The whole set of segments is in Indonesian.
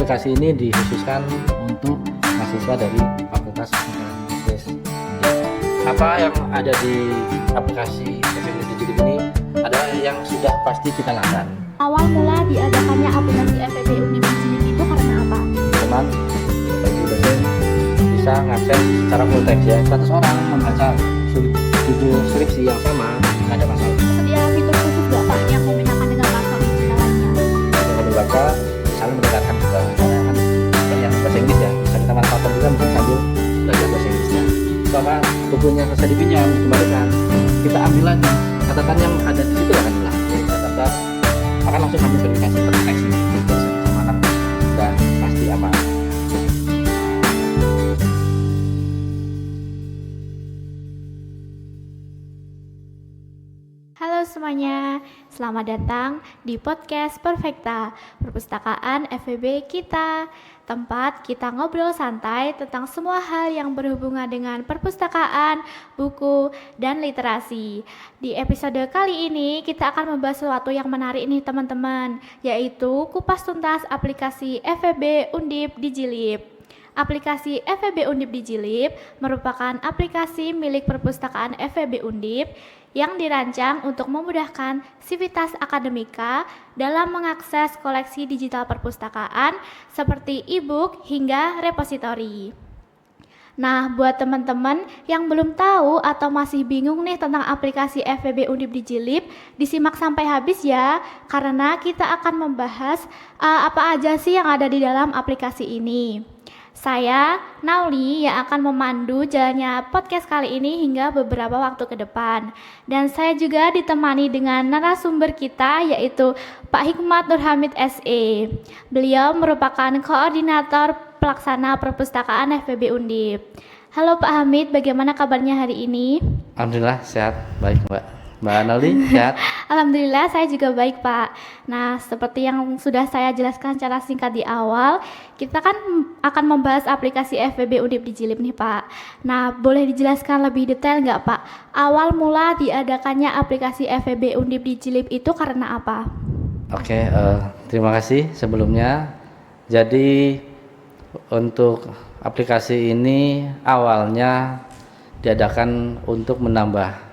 aplikasi ini dikhususkan untuk mahasiswa dari Fakultas Hukum. Apa yang ada di aplikasi FEB Digital ini adalah yang sudah pasti kita lakukan. Awal mula diadakannya aplikasi FEB Undip Digital itu karena apa? Teman bagi dosen bisa mengakses secara full text ya. 100 orang membaca judul skripsi yang sama, nggak ada masalah. Sedia fitur khusus nggak Pak yang membedakan dengan platform digital lainnya? Kalau membaca saling mendekatkan juga, karena kan yang bahasa Inggris ya, bisa kita manfaatkan juga mungkin sambil belajar bahasa Inggrisnya. Sama bukunya selesai dipinjam, dikembalikan, kita ambil lagi catatan yang ada di situ akan hilang. Catatan akan langsung sambil verifikasi teks ini, sama anak sudah pasti aman. Halo semuanya, selamat datang di podcast Perfekta, perpustakaan FEB kita. Tempat kita ngobrol santai tentang semua hal yang berhubungan dengan perpustakaan, buku, dan literasi. Di episode kali ini kita akan membahas sesuatu yang menarik nih teman-teman, yaitu kupas tuntas aplikasi FEB Undip Digilib. Aplikasi FEB Undip Digilib merupakan aplikasi milik perpustakaan FEB Undip yang dirancang untuk memudahkan sivitas akademika dalam mengakses koleksi digital perpustakaan seperti e-book hingga repositori. Nah, buat teman-teman yang belum tahu atau masih bingung nih tentang aplikasi FEB Undip Digilib, disimak sampai habis ya, karena kita akan membahas apa aja sih yang ada di dalam aplikasi ini. Saya, Nauli, yang akan memandu jalannya podcast kali ini hingga beberapa waktu ke depan. Dan saya juga ditemani dengan narasumber kita, yaitu Pak Hikmat Nurhamid SE. Beliau merupakan koordinator pelaksana perpustakaan FEB Undip. Halo Pak Hamid, bagaimana kabarnya hari ini? Alhamdulillah sehat, baik Mbak Nauli, sehat? Alhamdulillah saya juga baik Pak. Nah, seperti yang sudah saya jelaskan secara singkat di awal, kita kan akan membahas aplikasi FEB Undip Digilib nih Pak. Nah, boleh dijelaskan lebih detail nggak Pak? Awal mula diadakannya aplikasi FEB Undip Digilib itu karena apa? Oke, terima kasih sebelumnya. Jadi untuk aplikasi ini awalnya diadakan untuk menambah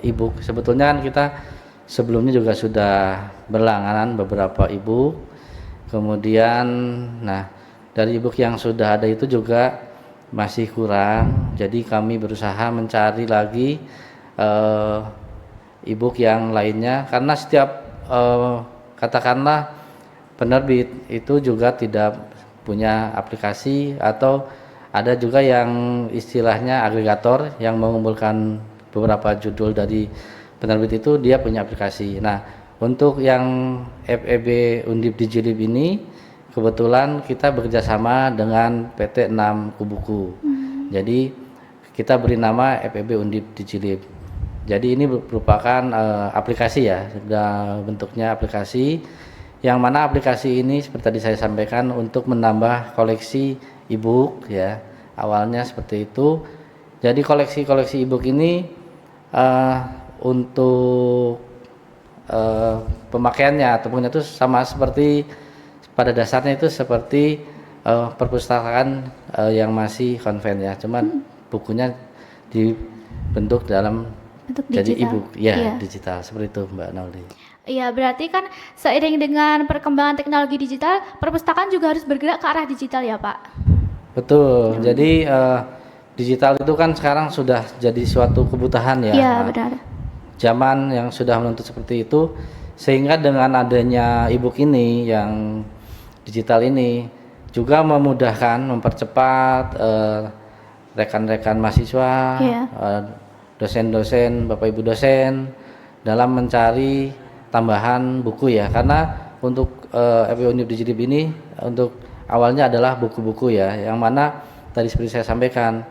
e-book. Sebetulnya kan kita sebelumnya juga sudah berlangganan beberapa e-book. Kemudian dari e-book yang sudah ada itu juga masih kurang. Jadi kami berusaha mencari lagi e-book yang lainnya, karena setiap katakanlah penerbit itu juga tidak punya aplikasi, atau ada juga yang istilahnya agregator yang mengumpulkan beberapa judul dari penerbit itu dia punya aplikasi. Nah, untuk yang FEB Undip Digilib ini kebetulan kita bekerjasama dengan PT 6 Kubuku. Jadi kita beri nama FEB Undip Digilib. Jadi ini merupakan aplikasi ya, sudah bentuknya aplikasi, yang mana aplikasi ini seperti tadi saya sampaikan untuk menambah koleksi e-book ya. Awalnya seperti itu. Jadi koleksi e-book ini untuk pemakaiannya ataupun itu sama seperti pada dasarnya itu seperti perpustakaan yang masih konven ya, cuman bukunya dibentuk dalam Untuk jadi digital. e-book ya, Iya. digital seperti itu Mbak Nauli. Iya, berarti kan seiring dengan perkembangan teknologi digital, perpustakaan juga harus bergerak ke arah digital ya Pak? Betul. Jadi digital itu kan sekarang sudah jadi suatu kebutuhan ya. Iya, benar. Zaman yang sudah menuntut seperti itu, sehingga dengan adanya e-book ini yang digital ini juga memudahkan, mempercepat rekan-rekan mahasiswa, Iya. dosen-dosen, Bapak Ibu dosen dalam mencari tambahan buku ya, karena untuk FEB Undip Digilib ini untuk awalnya adalah buku-buku ya, yang mana tadi seperti saya sampaikan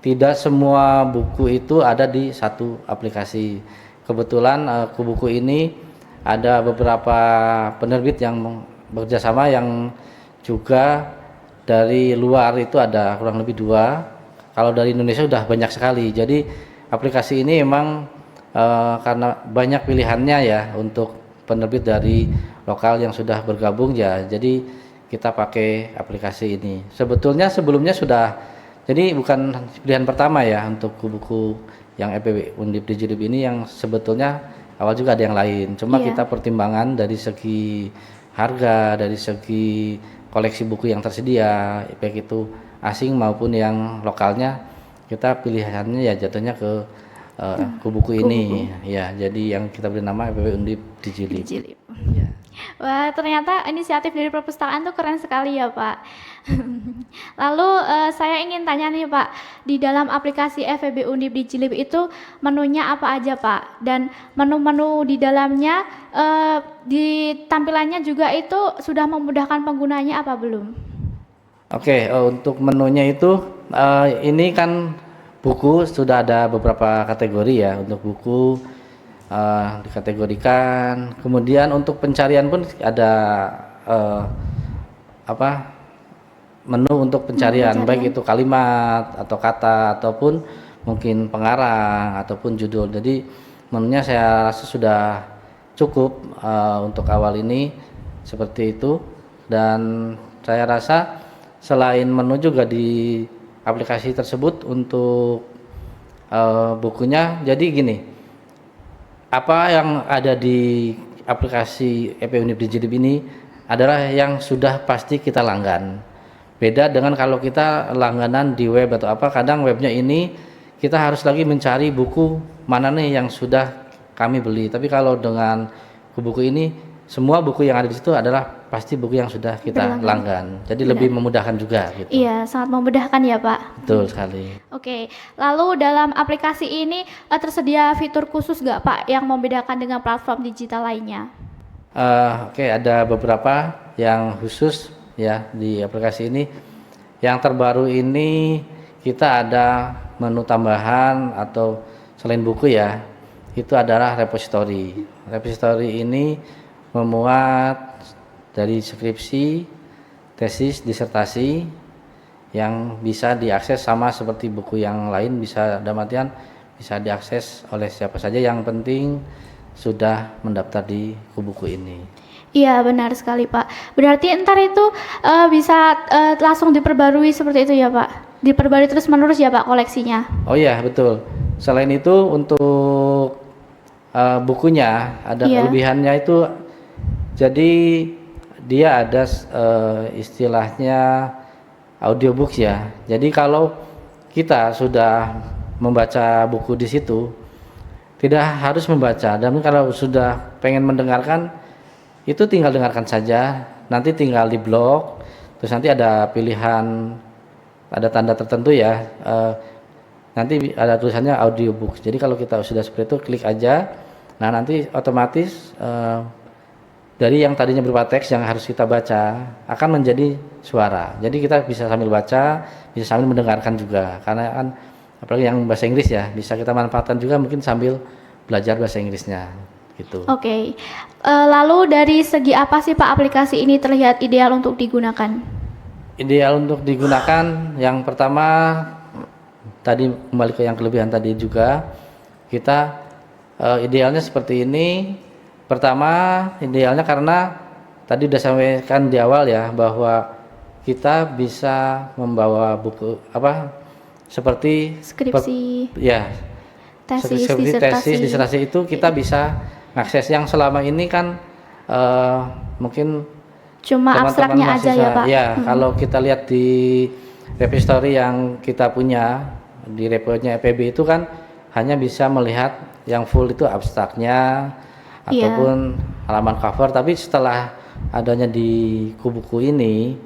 tidak semua buku itu ada di satu aplikasi. Kebetulan Kubuku ini ada beberapa penerbit yang bekerjasama, yang juga dari luar itu ada kurang lebih 2. Kalau dari Indonesia sudah banyak sekali. Jadi aplikasi ini memang karena banyak pilihannya ya untuk penerbit dari lokal yang sudah bergabung ya. Jadi kita pakai aplikasi ini. Sebetulnya sebelumnya sudah, jadi bukan pilihan pertama ya untuk buku yang EPB Undip Digilib ini, yang sebetulnya awal juga ada yang lain. Cuma Iya. kita pertimbangan dari segi harga, dari segi koleksi buku yang tersedia, baik itu asing maupun yang lokalnya, kita pilihannya ya jatuhnya ke buku ini. Ya, jadi yang kita beri nama EPB Undip Digilib. Digilib. Ya. Wah, ternyata inisiatif dari perpustakaan tuh keren sekali ya, Pak. Lalu saya ingin tanya nih, Pak, di dalam aplikasi FEB Undip Digilib itu menunya apa aja, Pak? Dan menu-menu di dalamnya di tampilannya juga itu sudah memudahkan penggunanya apa belum? Oke, untuk menunya itu ini kan buku sudah ada beberapa kategori ya. Untuk buku dikategorikan, kemudian untuk pencarian pun ada menu untuk pencarian, baik itu kalimat atau kata ataupun mungkin pengarang ataupun judul. Jadi menunya saya rasa sudah cukup untuk awal ini seperti itu. Dan saya rasa selain menu juga di aplikasi tersebut untuk bukunya, jadi gini, apa yang ada di aplikasi EP Undip Digilib ini adalah yang sudah pasti kita langgan. Beda dengan kalau kita langganan di web atau apa, kadang webnya ini kita harus lagi mencari buku mana nih yang sudah kami beli. Tapi kalau dengan buku ini, semua buku yang ada di situ adalah pasti buku yang sudah kita langgan. Jadi lebih memudahkan juga gitu. Iya, sangat memudahkan ya, Pak. Betul sekali. Oke, lalu dalam aplikasi ini tersedia fitur khusus nggak, Pak, yang membedakan dengan platform digital lainnya? Oke, ada beberapa yang khusus ya di aplikasi ini. Yang terbaru ini kita ada menu tambahan atau selain buku ya, itu adalah repository. Repository ini memuat dari skripsi, tesis, disertasi yang bisa diakses sama seperti buku yang lain, bisa dalam artian bisa diakses oleh siapa saja, yang penting sudah mendaftar di buku ini. Iya, benar sekali, Pak. Berarti ntar itu bisa langsung diperbarui seperti itu ya, Pak? Diperbarui terus menerus ya, Pak, koleksinya? Oh iya, betul. Selain itu untuk bukunya ada kelebihannya itu, jadi dia ada istilahnya audiobooks ya. Jadi kalau kita sudah membaca buku di situ, tidak harus membaca. Dan kalau sudah pengen mendengarkan, itu tinggal dengarkan saja. Nanti tinggal di blog, terus nanti ada pilihan, ada tanda tertentu ya. Nanti ada tulisannya audiobooks. Jadi kalau kita sudah seperti itu, klik aja. Nah nanti otomatis dari yang tadinya berupa teks yang harus kita baca akan menjadi suara. Jadi kita bisa sambil baca, bisa sambil mendengarkan juga. Karena kan apalagi yang bahasa Inggris ya, bisa kita manfaatkan juga mungkin sambil belajar bahasa Inggrisnya gitu. Oke. Lalu dari segi apa sih, Pak, aplikasi ini terlihat ideal untuk digunakan? Ideal untuk digunakan, yang pertama tadi kembali ke yang kelebihan tadi juga, kita idealnya seperti ini. Pertama, idealnya karena tadi udah sampaikan di awal ya, bahwa kita bisa membawa buku seperti Skripsi, tesis, disertasi itu kita bisa akses. Yang selama ini kan mungkin cuma abstraknya aja ya, Pak? Ya, kalau kita lihat di repository yang kita punya di reponya EPB itu kan hanya bisa melihat yang full itu abstraknya ataupun halaman cover. Tapi setelah adanya di buku ini,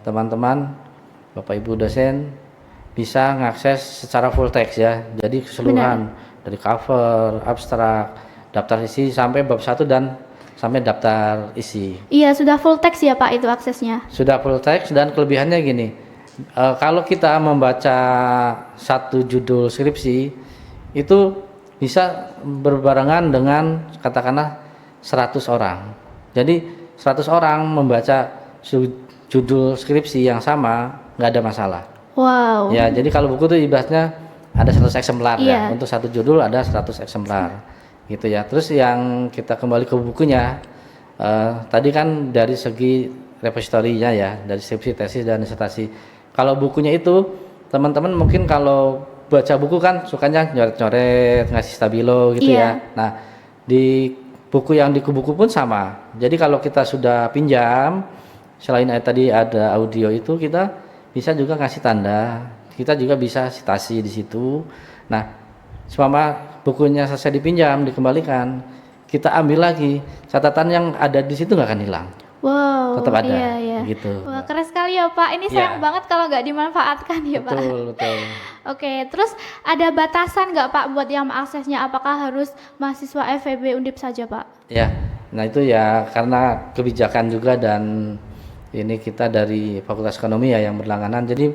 teman-teman, Bapak Ibu dosen bisa mengakses secara full text ya. Jadi keseluruhan dari cover, abstrak, daftar isi sampai bab 1 dan sampai daftar isi. Iya, sudah full text ya, Pak, itu aksesnya? Sudah full text, dan kelebihannya gini, kalau kita membaca satu judul skripsi itu bisa berbarengan dengan katakanlah 100 orang. Jadi 100 orang membaca judul skripsi yang sama, nggak ada masalah. Wow. Ya, jadi kalau buku itu ibaratnya ada 100 eksemplar ya. Untuk satu judul ada 100 eksemplar. Gitu ya. Terus yang kita kembali ke bukunya, tadi kan dari segi repositorinya ya, dari skripsi, tesis dan disertasi. Kalau bukunya itu teman-teman mungkin kalau baca buku kan sukanya nyoret-nyoret, ngasih stabilo gitu Iya. ya. Nah, di buku yang di buku pun sama. Jadi kalau kita sudah pinjam, selain tadi ada audio itu, kita bisa juga ngasih tanda. Kita juga bisa citasi di situ. Nah, selama bukunya selesai dipinjam, dikembalikan, kita ambil lagi. Catatan yang ada di situ nggak akan hilang. Wow, Tetap ada, iya, iya. gitu. Wah, keren sekali ya Pak. Ini sayang Iya. banget kalau nggak dimanfaatkan ya Pak. Betul, betul. Oke, terus ada batasan nggak Pak buat yang mengaksesnya? Apakah harus mahasiswa FEB Undip saja Pak? Ya, nah itu ya karena kebijakan juga, dan ini kita dari Fakultas Ekonomi ya yang berlangganan. Jadi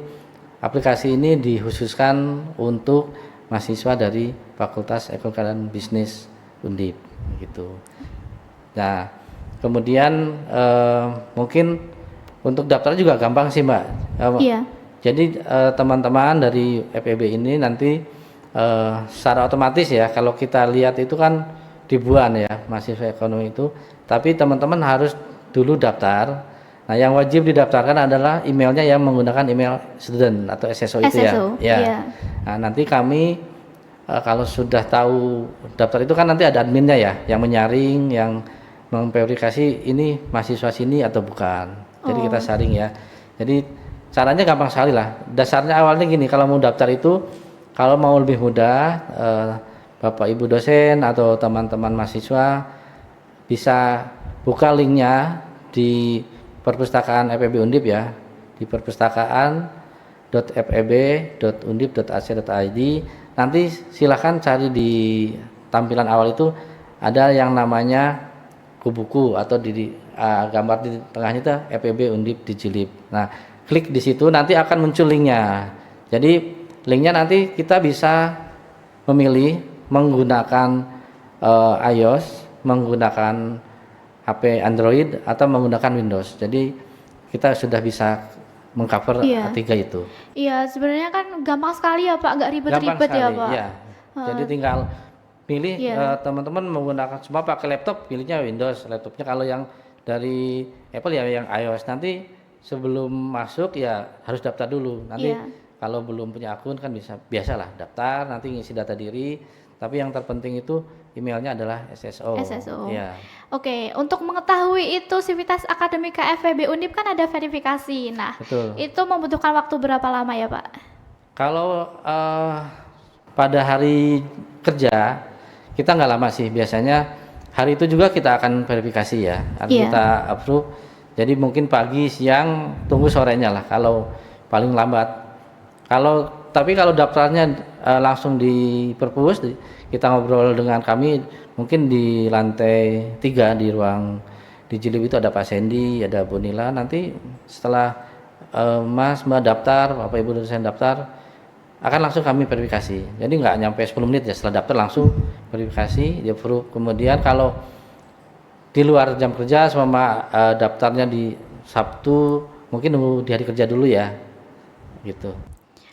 aplikasi ini dikhususkan untuk mahasiswa dari Fakultas Ekonomi dan Bisnis Undip gitu. Nah, kemudian mungkin untuk daftar juga gampang sih Mbak. Iya. Jadi teman-teman dari FEB ini nanti secara otomatis ya, kalau kita lihat itu kan ribuan ya mahasiswa ekonomi itu, tapi teman-teman harus dulu daftar. Nah, yang wajib didaftarkan adalah emailnya yang menggunakan email student atau SSO itu ya. SSO, iya. Nah, nanti kami kalau sudah tahu daftar itu kan nanti ada adminnya ya, yang menyaring, yang memverifikasi ini mahasiswa sini atau bukan. Jadi kita saring ya. Jadi caranya gampang sekali lah. Dasarnya awalnya gini, kalau mau daftar itu, kalau mau lebih mudah, Bapak Ibu dosen atau teman-teman mahasiswa bisa buka linknya di perpustakaan FEB Undip ya, di perpustakaan.feb.undip.ac.id. Nanti silahkan cari di tampilan awal itu ada yang namanya buku atau di gambar di tengahnya itu FEB Undip Dijilib. Nah, klik di situ nanti akan muncul linknya. Jadi linknya nanti kita bisa memilih menggunakan iOS, menggunakan HP Android atau menggunakan Windows. Jadi kita sudah bisa mengcover tiga itu. Iya, sebenarnya kan gampang sekali ya Pak, nggak Gampang ribet-ribet ya sekali, Pak. ya. Jadi tinggal pilih, teman-teman menggunakan semua pakai laptop, pilihnya Windows laptopnya. Kalau yang dari Apple ya yang iOS. Nanti sebelum masuk ya harus daftar dulu. Nanti kalau belum punya akun kan bisa biasalah daftar, nanti ngisi data diri. Tapi yang terpenting itu emailnya adalah SSO. SSO. Ya. Oke, untuk mengetahui itu Sivitas Akademika FEB Undip kan ada verifikasi. Nah, Betul. itu membutuhkan waktu berapa lama ya Pak? Kalau pada hari kerja kita nggak lama sih, biasanya hari itu juga kita akan verifikasi ya, kita approve. Jadi mungkin pagi, siang, tunggu sorenya lah kalau paling lambat. Tapi kalau daftarnya langsung di perpus, kita ngobrol dengan kami mungkin di lantai 3 di ruang di Jilib itu ada Pak Sendi, ada Bu Nila. Nanti setelah Mas Mbak daftar, Bapak Ibu dosen daftar, akan langsung kami verifikasi. Jadi nggak nyampe 10 menit ya, setelah daftar langsung verifikasi, di approve. Kemudian kalau di luar jam kerja selama daftarnya di Sabtu, mungkin nunggu di hari kerja dulu ya, gitu.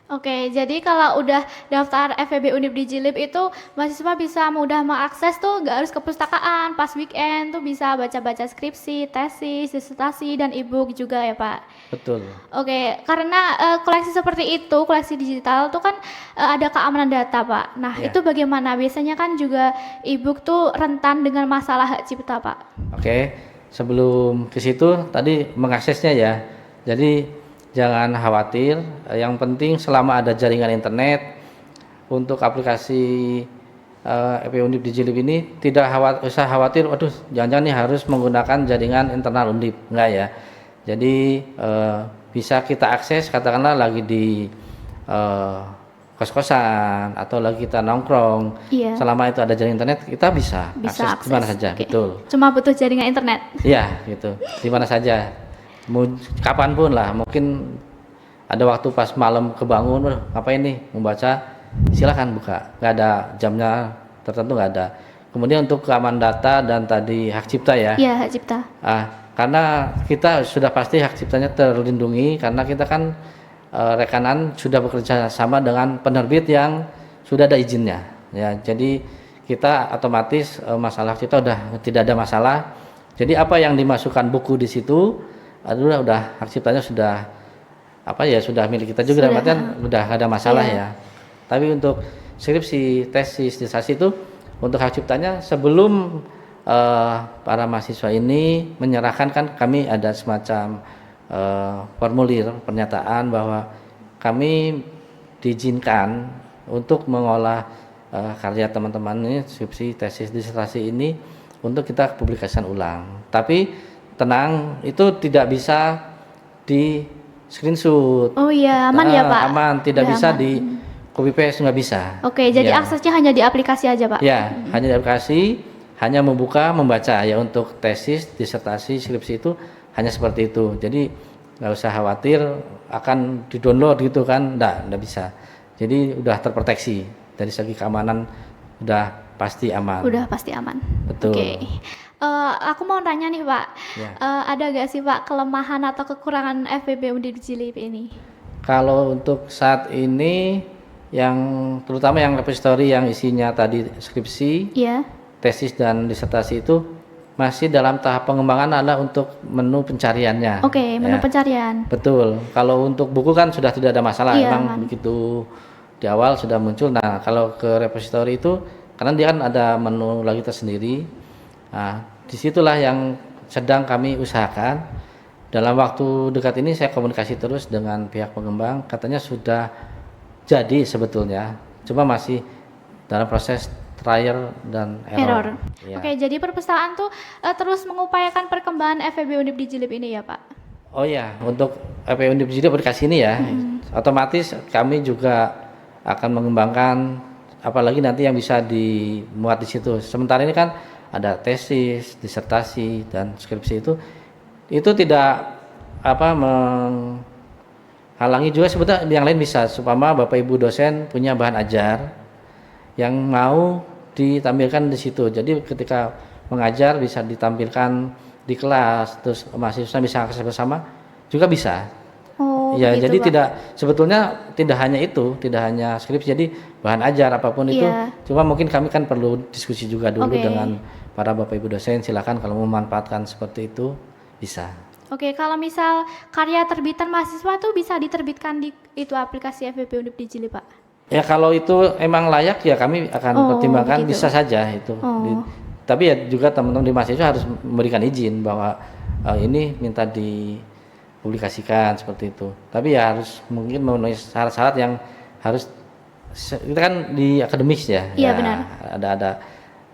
Oke, jadi kalau udah daftar FEB Undip di Jilib itu mahasiswa bisa mudah mengakses tuh, nggak harus ke perpustakaan, pas weekend tuh bisa baca-baca skripsi, tesis, disertasi, dan e-book juga ya Pak? Betul. Oke, karena koleksi seperti itu, koleksi digital tuh kan ada keamanan data Pak. Nah itu bagaimana? Biasanya kan juga e-book tuh rentan dengan masalah hak cipta Pak. Oke, sebelum ke situ tadi mengaksesnya ya, jadi jangan khawatir, yang penting selama ada jaringan internet untuk aplikasi FEB Undip di Jilib ini tidak usah khawatir, waduh jangan-jangan nih harus menggunakan jaringan internal Undip, enggak ya. Jadi bisa kita akses, katakanlah lagi di kos-kosan atau lagi kita nongkrong, selama itu ada jaringan internet kita bisa akses di mana saja. Betul. Cuma butuh jaringan internet. Iya, gitu. Di mana saja. Mau kapanpun lah, mungkin ada waktu pas malam kebangun, ngapain nih, membaca, silakan buka, nggak ada jamnya tertentu, nggak ada. Kemudian untuk keamanan data dan tadi hak cipta ya. Iya, hak cipta. Karena kita sudah pasti hak ciptanya terlindungi, karena kita kan rekanan sudah bekerja sama dengan penerbit yang sudah ada izinnya, ya. Jadi kita otomatis masalah hak cipta udah tidak ada masalah. Jadi apa yang dimasukkan buku di situ aduh udah hak ciptanya sudah sudah milik kita juga, dalam Sudah, artian udah ada masalah Iya. ya. Tapi untuk skripsi, tesis, disertasi itu untuk hak ciptanya sebelum para mahasiswa ini menyerahkan, kan kami ada semacam formulir pernyataan bahwa kami diizinkan untuk mengolah karya teman-teman ini, skripsi, tesis, disertasi ini untuk kita publikasikan ulang. Tapi tenang, itu tidak bisa di screenshot. Oh iya, aman ya Pak? Aman, tidak Udah bisa aman. di copy paste, nggak bisa. Oke, jadi Ya. aksesnya hanya di aplikasi aja Pak? Ya, hanya di aplikasi, hanya membuka, membaca ya. Untuk tesis, disertasi, skripsi itu hanya seperti itu. Jadi nggak usah khawatir akan di-download gitu kan, nggak bisa. Jadi udah terproteksi dari segi keamanan, udah pasti aman. Udah pasti aman. Betul. Oke. Aku mau tanya nih Pak, Ya. ada gak sih Pak kelemahan atau kekurangan FEB Undip Jilip ini? Kalau untuk saat ini, yang terutama yang repository yang isinya tadi skripsi, Iya. tesis dan disertasi itu masih dalam tahap pengembangan, adalah untuk menu pencariannya. Oke, menu ya. pencarian. Betul. Kalau untuk buku kan sudah tidak ada masalah, Iya, emang aman. begitu di awal sudah muncul. Nah, kalau ke repository itu, karena dia kan ada menu lagi tersendiri. Nah, disitulah yang sedang kami usahakan. Dalam waktu dekat ini saya komunikasi terus dengan pihak pengembang, katanya sudah jadi sebetulnya, cuma masih dalam proses trial dan error. Ya. Oke, jadi perpustakaan tuh terus mengupayakan perkembangan FEB Undip Jilip ini ya Pak? Oh ya, untuk FEB Undip Jilip aplikasi ini ya, otomatis kami juga akan mengembangkan apalagi nanti yang bisa dimuat di situ. Sementara ini kan ada tesis, disertasi dan skripsi itu tidak menghalangi juga sebetulnya yang lain bisa. Supaya Bapak Ibu dosen punya bahan ajar yang mau ditampilkan di situ. Jadi ketika mengajar bisa ditampilkan di kelas, terus mahasiswa bisa akses bersama juga bisa. Oh, Ya, begitu, jadi Pak. sebetulnya tidak hanya itu, tidak hanya skripsi, jadi bahan ajar apapun itu. Iya. Cuma mungkin kami kan perlu diskusi juga dulu Oke. dengan para Bapak Ibu dosen. Silakan kalau memanfaatkan seperti itu bisa. Oke, kalau misal karya terbitan mahasiswa tuh bisa diterbitkan di itu aplikasi FEB Undip Jilip Pak? Ya kalau itu emang layak ya kami akan Oh, pertimbangkan, begitu. bisa saja itu. Oh. Tapi ya juga teman-teman di mahasiswa harus memberikan izin bahwa ini minta dipublikasikan seperti itu. Tapi ya harus mungkin memenuhi syarat-syarat yang harus, kita kan di akademis ya. Iya, Ya, benar. Ada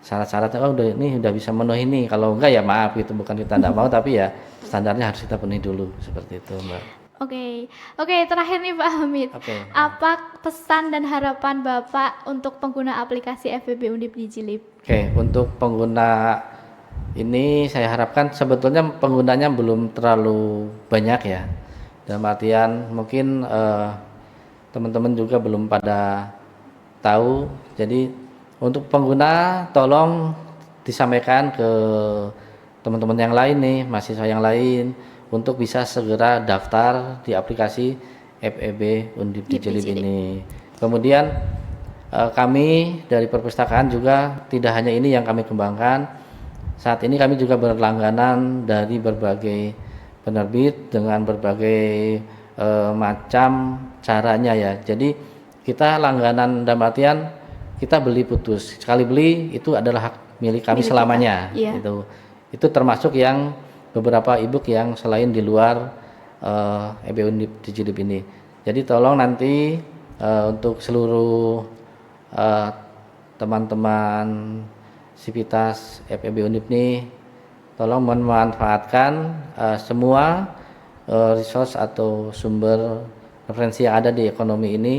syarat-syaratnya. Oh ini udah bisa memenuhi ini. Kalau enggak ya maaf gitu, bukan kita enggak mau, tapi ya standarnya harus kita penuhi dulu seperti itu, Mbak. Oke, terakhir nih Pak Hamid. Oke. Apa pesan dan harapan Bapak untuk pengguna aplikasi FEB Undip Jilip? Oke, untuk pengguna ini saya harapkan sebetulnya penggunanya belum terlalu banyak ya. Dalam artian mungkin teman-teman juga belum pada tahu. Jadi untuk pengguna tolong disampaikan ke teman-teman yang lain nih, mahasiswa yang lain, untuk bisa segera daftar di aplikasi FEB Undip Jilip ini. Kemudian kami dari perpustakaan juga tidak hanya ini yang kami kembangkan. Saat ini kami juga berlangganan dari berbagai penerbit dengan berbagai macam caranya ya. Jadi kita langganan dalam artian kita beli putus. Sekali beli itu adalah hak milik kami Milik selamanya. kita, iya. Itu termasuk yang beberapa ebook yang selain di luar FEB Undip Jilip ini. Jadi tolong nanti untuk seluruh teman-teman Sivitas FEB Undip nih, tolong memanfaatkan semua resource atau sumber referensi yang ada di ekonomi ini.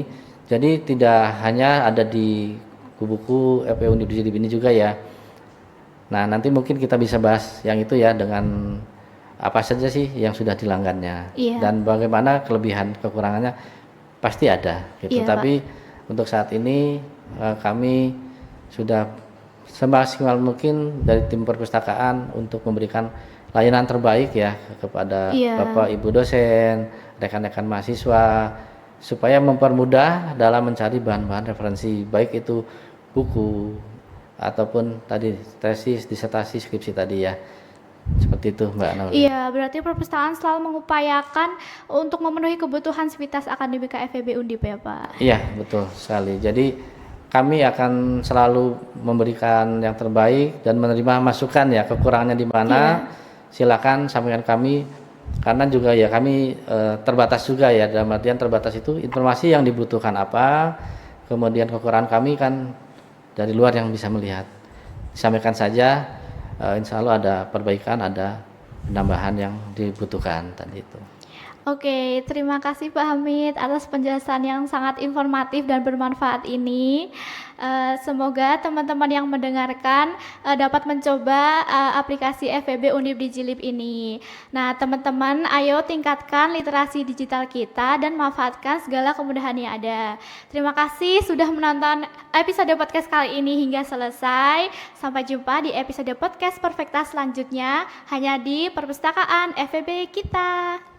Jadi tidak hanya ada di buku FEB Undip Jilip ini juga ya. Nah nanti mungkin kita bisa bahas yang itu ya, dengan apa saja sih yang sudah dilanggannya. Iya. Dan bagaimana kelebihan kekurangannya pasti ada gitu. Iya, Tapi untuk saat ini kami sudah semaksimal mungkin dari tim perpustakaan untuk memberikan layanan terbaik ya kepada Iya. Bapak Ibu dosen, rekan-rekan mahasiswa, supaya mempermudah dalam mencari bahan-bahan referensi, baik itu buku ataupun tadi tesis, disertasi, skripsi tadi ya. Seperti itu Mbak Nauri. Iya, berarti perpustakaan selalu mengupayakan untuk memenuhi kebutuhan sivitas akademika FEB Undip ya Pak. Iya, betul sekali. Jadi kami akan selalu memberikan yang terbaik dan menerima masukan ya, kekurangannya di mana. Silakan sampaikan kami, karena juga ya kami terbatas juga ya, dalam artian terbatas itu informasi yang dibutuhkan apa, kemudian kekurangan kami kan dari luar yang bisa melihat. Disampaikan saja, insya Allah ada perbaikan, ada penambahan yang dibutuhkan tadi itu. Oke, terima kasih Pak Hamid atas penjelasan yang sangat informatif dan bermanfaat ini. Semoga teman-teman yang mendengarkan dapat mencoba aplikasi FEB Undip Digilib ini. Nah, teman-teman, ayo tingkatkan literasi digital kita dan manfaatkan segala kemudahan yang ada. Terima kasih sudah menonton episode podcast kali ini hingga selesai. Sampai jumpa di episode podcast Perfekta selanjutnya hanya di Perpustakaan FEB kita.